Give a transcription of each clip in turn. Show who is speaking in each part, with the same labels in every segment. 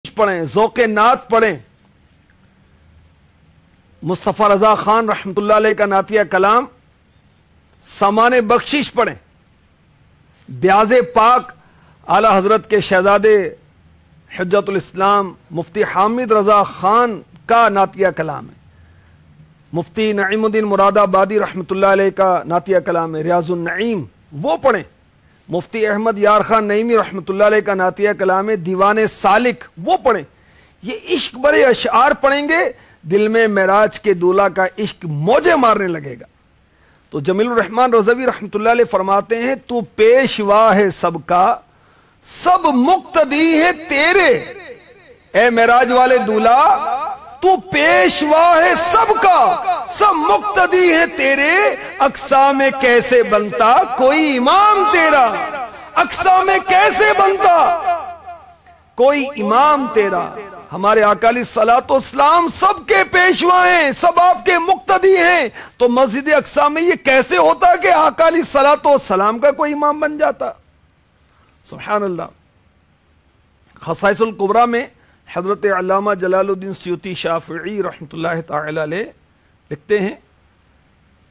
Speaker 1: پڑھیں، ذوق نعت پڑھیں. مصطفیٰ رضا خان رحمۃ اللہ علیہ کا نعتیہ کلام سامان بخشش پڑھیں. بیاض پاک اعلی حضرت کے شہزادے حجت الاسلام مفتی حامد رضا خان کا نعتیہ کلام ہے. مفتی نعیم الدین مراد آبادی رحمۃ اللہ علیہ کا نعتیہ کلام ہے ریاض النعیم، وہ پڑھیں. مفتی احمد یار خان نعیمی رحمۃ اللہ علیہ کا نعتیہ کلام ہے دیوان سالک، وہ پڑھیں. یہ عشق بڑے اشعار پڑھیں گے، دل میں معراج کے دولہ کا عشق موجیں مارنے لگے گا. تو جمیل الرحمن رضوی رحمۃ اللہ علیہ فرماتے ہیں تو پیشوا ہے سب کا، سب مقتدی ہے تیرے. اے معراج والے دولہ تو پیشوا ہے سب کا، سب مقتدی ہے تیرے. اقصا میں کیسے بنتا کوئی امام تیرا، اقصا میں کیسے بنتا کوئی امام تیرا. ہمارے آقا علیہ الصلوۃ والسلام سب کے پیشوا ہیں، سب آپ کے مقتدی ہیں. تو مسجد اقصا میں یہ کیسے ہوتا کہ آقا علیہ الصلوۃ والسلام کا کوئی امام بن جاتا؟ سبحان اللہ. خصائص الکبریٰ میں حضرت علامہ جلال الدین سیوطی شافعی رحمۃ اللہ تعالی علیہ لکھتے ہیں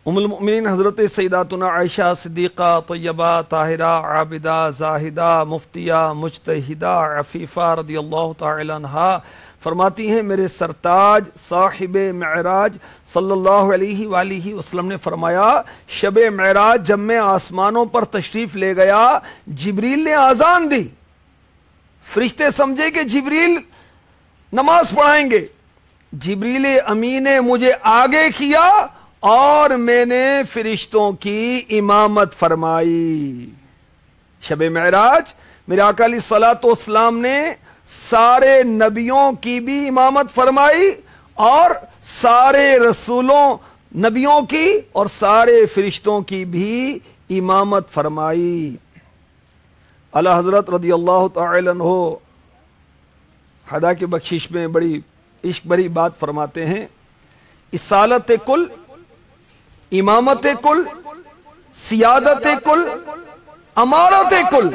Speaker 1: ام المؤمنین حضرت سیداتنا عائشہ صدیقہ طیبہ طاہرہ عابدہ زاہدہ مفتیہ مجتہدہ عفیفہ رضی اللہ تعالی عنہا فرماتی ہیں میرے سرتاج صاحب معراج صلی اللہ علیہ وآلہ وسلم نے فرمایا شب معراج جب میں آسمانوں پر تشریف لے گیا جبریل نے آذان دی. فرشتے سمجھے کہ جبریل نماز پڑھائیں گے. جبریل امین نے مجھے آگے کیا اور میں نے فرشتوں کی امامت فرمائی. شب معراج میرے آقا علیہ الصلوۃ والسلام نے سارے نبیوں کی بھی امامت فرمائی اور سارے رسولوں نبیوں کی اور سارے فرشتوں کی بھی امامت فرمائی. اعلی حضرت رضی اللہ تعالی عنہ خدا کی بخشش میں بڑی عشق بری بات فرماتے ہیں اصالت کل، امامت کل، سیادت کل، امارت کل.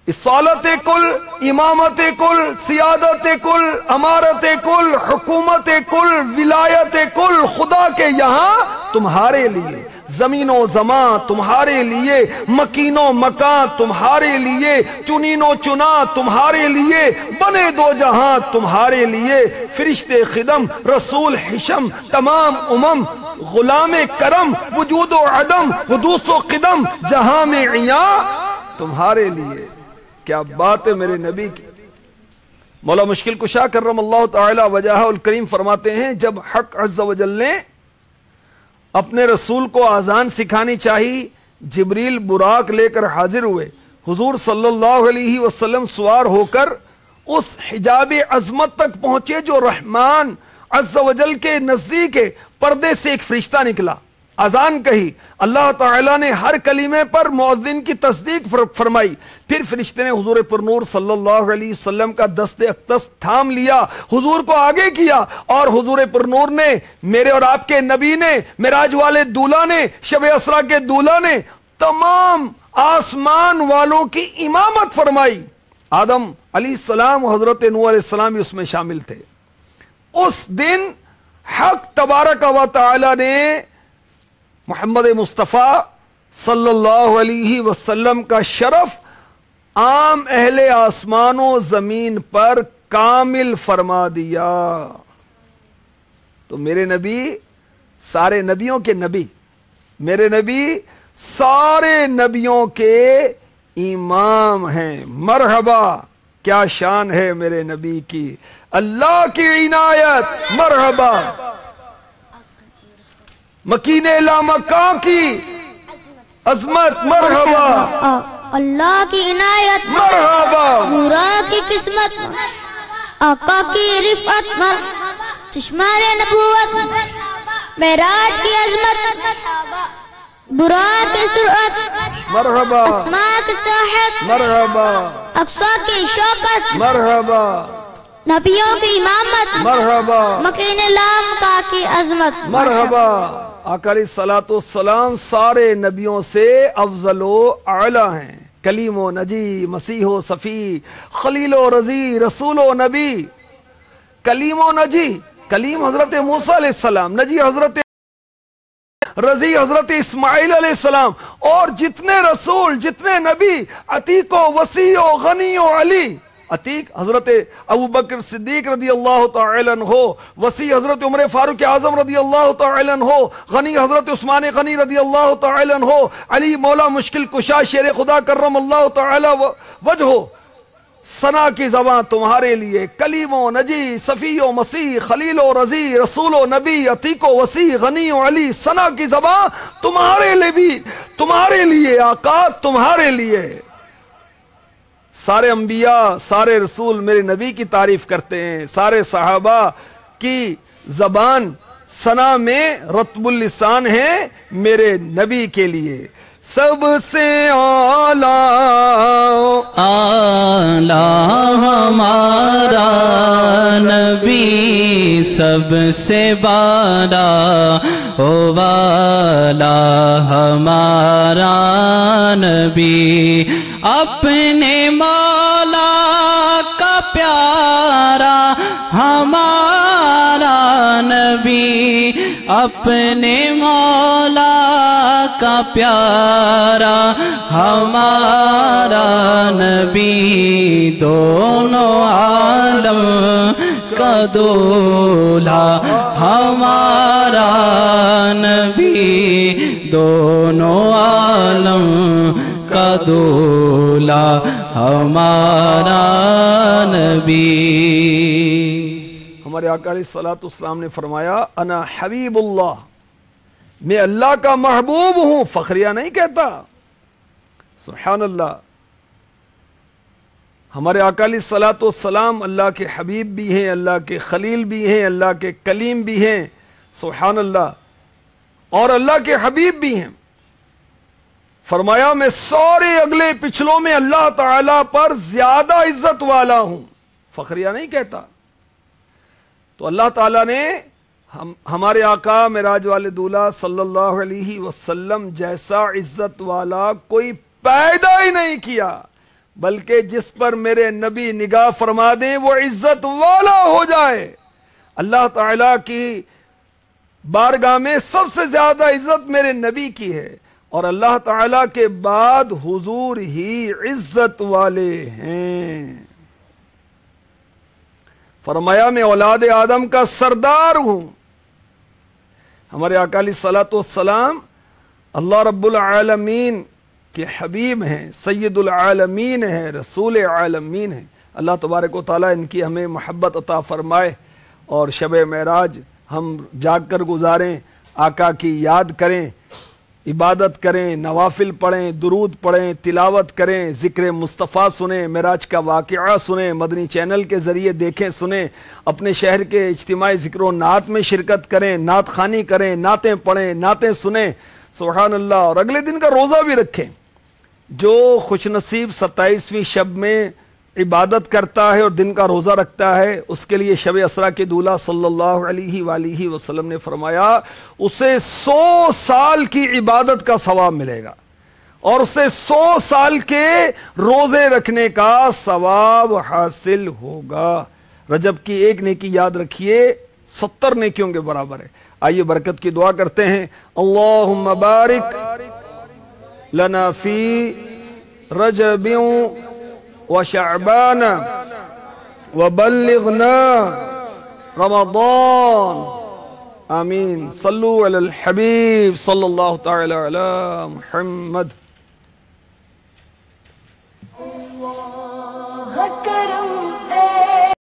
Speaker 1: اصالت کل، امامت کل، سیادت کل، امارت کل، حکومت کل، ولایت کل خدا کے یہاں تمہارے لیے. زمین و زمان تمہارے لیے، مکین و مکان تمہارے لیے، چنین و چنا تمہارے لیے، بنے دو جہاں تمہارے لیے. فرشتے خدم، رسول حشم، تمام امم، غلام کرم، وجود و عدم، حدوث و قدم، جہاں میں عیاں تمہارے لیے. کیا بات ہے میرے نبی کی. مولا مشکل کشا کرم اللہ تعالی وجہہ الکریم فرماتے ہیں جب حق عز و جل نے اپنے رسول کو آذان سکھانی چاہی جبریل براق لے کر حاضر ہوئے. حضور صلی اللہ علیہ وسلم سوار ہو کر اس حجاب عظمت تک پہنچے جو رحمان عز و جل کے نزدیک ہے. پردے سے ایک فرشتہ نکلا، اذان کہی، اللہ تعالیٰ نے ہر کلمے پر مؤذن کی تصدیق فرمائی. پھر فرشتے نے حضور پر نور صلی اللہ علیہ وسلم کا دست اقدس تھام لیا، حضور کو آگے کیا اور حضور پر نور نے، میرے اور آپ کے نبی نے، معراج والے دولہ نے، شب اسرا کے دولہ نے تمام آسمان والوں کی امامت فرمائی. آدم علیہ السلام و حضرت نوح علیہ السلام بھی اس میں شامل تھے. اس دن حق تبارک و تعالی نے محمد مصطفیٰ صلی اللہ علیہ وسلم کا شرف عام اہل آسمان و زمین پر کامل فرما دیا. تو میرے نبی سارے نبیوں کے نبی، میرے نبی سارے نبیوں کے امام ہیں. مرحبا، کیا شان ہے میرے نبی کی، اللہ کی عنایت. مرحبا، مکین لامکان کی عظمت. مرحبا،
Speaker 2: اللہ کی عنایت.
Speaker 1: مرحبا،
Speaker 2: نورا کی قسمت، آقا کی رفعت، چشمان نبوت، معراج کی عظمت، براق کی سرعت،
Speaker 1: مرحبا،
Speaker 2: اسماء کی صاحب،
Speaker 1: مرحبا،
Speaker 2: اقصا کی شوکت،
Speaker 1: مرحبا،
Speaker 2: نبیوں کی امامت،
Speaker 1: مرحبا،
Speaker 2: مکین لامکا کی عظمت.
Speaker 1: مرحبا. آقا علیہ الصلوۃ والسلام سارے نبیوں سے افضل و اعلی ہیں. کلیم و نجی، مسیح و صفی، خلیل و رضی، رسول و نبی. کلیم و نجی، کلیم حضرت موسیٰ علیہ السلام، نجی حضرت رضی حضرت اسماعیل علیہ السلام، اور جتنے رسول جتنے نبی، عتیق و وسیع و غنی و علی. عتیق حضرت ابو بکر صدیق رضی اللہ تعالی عنہ، وسیع حضرت عمر فاروق اعظم رضی اللہ تعالی عنہ، غنی حضرت عثمان غنی رضی اللہ تعالی عنہ، علی مولا مشکل کشا شیر خدا کرم اللہ تعالی وجہہ. ثنا کی زباں تمہارے لیے، کلیم و نجی، صفی و مسیح، خلیل و رضی، رسول و نبی، عتیق و وسیع، غنی و علی. ثنا کی زباں تمہارے لیے بھی، تمہارے لیے آقا، تمہارے لیے. سارے انبیاء، سارے رسول میرے نبی کی تعریف کرتے ہیں، سارے صحابہ کی زبان ثنا میں رطب اللسان ہے میرے نبی کے لیے. سب سے اعلیٰ
Speaker 3: ہمارا نبی، سب سے بالا والا ہمارا نبی، اپنے مولا کا پیارا ہمارا نبی، اپنے مولا کا پیارا ہمارا نبی، دونوں عالم کا دولہا ہمارا نبی، دونوں عالم کا دولہا ہمارا نبی.
Speaker 1: ہمارے آقا علیہ الصلوۃ والسلام نے فرمایا انا حبیب اللہ، میں اللہ کا محبوب ہوں. فخریہ نہیں کہتا. سبحان اللہ. ہمارے آقا علیہ الصلوۃ والسلام اللہ کے حبیب بھی ہیں، اللہ کے خلیل بھی ہیں، اللہ کے کلیم بھی ہیں. سبحان اللہ. اور اللہ کے حبیب بھی ہیں. فرمایا میں سارے اگلے پچھلوں میں اللہ تعالی پر زیادہ عزت والا ہوں. فخریہ نہیں کہتا. تو اللہ تعالیٰ نے ہمارے آقا معراج والے دولہ صلی اللہ علیہ وسلم جیسا عزت والا کوئی پیدا ہی نہیں کیا، بلکہ جس پر میرے نبی نگاہ فرما دیں وہ عزت والا ہو جائے. اللہ تعالیٰ کی بارگاہ میں سب سے زیادہ عزت میرے نبی کی ہے، اور اللہ تعالیٰ کے بعد حضور ہی عزت والے ہیں. فرمایا میں اولاد آدم کا سردار ہوں. ہمارے آقا علیہ الصلوۃ والسلام اللہ رب العالمین کے حبیب ہیں، سید العالمین ہیں، رسول عالمین ہیں. اللہ تبارک و تعالیٰ ان کی ہمیں محبت عطا فرمائے، اور شب معراج ہم جاگ کر گزاریں، آقا کی یاد کریں، عبادت کریں، نوافل پڑھیں، درود پڑھیں، تلاوت کریں، ذکر مصطفیٰ سنیں، معراج کا واقعہ سنیں، مدنی چینل کے ذریعے دیکھیں سنیں، اپنے شہر کے اجتماعی ذکر و نعت میں شرکت کریں، نعت خوانی کریں، نعتیں پڑھیں، نعتیں سنیں. سبحان اللہ. اور اگلے دن کا روزہ بھی رکھیں. جو خوش نصیب 27ویں شب میں عبادت کرتا ہے اور دن کا روزہ رکھتا ہے، اس کے لیے شب اسرا کے دولہ صلی اللہ علیہ وآلہ وسلم نے فرمایا اسے 100 سال کی عبادت کا ثواب ملے گا، اور اسے 100 سال کے روزے رکھنے کا ثواب حاصل ہوگا. رجب کی ایک نیکی یاد رکھیے 70 نیکیوں کے برابر ہے. آئیے برکت کی دعا کرتے ہیں. اللہم بارک لنا فی رجب وشعبان وبلغنا رمضان. آمین. صلو علی الحبیب صلی اللہ تعالی علی محمد.
Speaker 4: اللہ کرم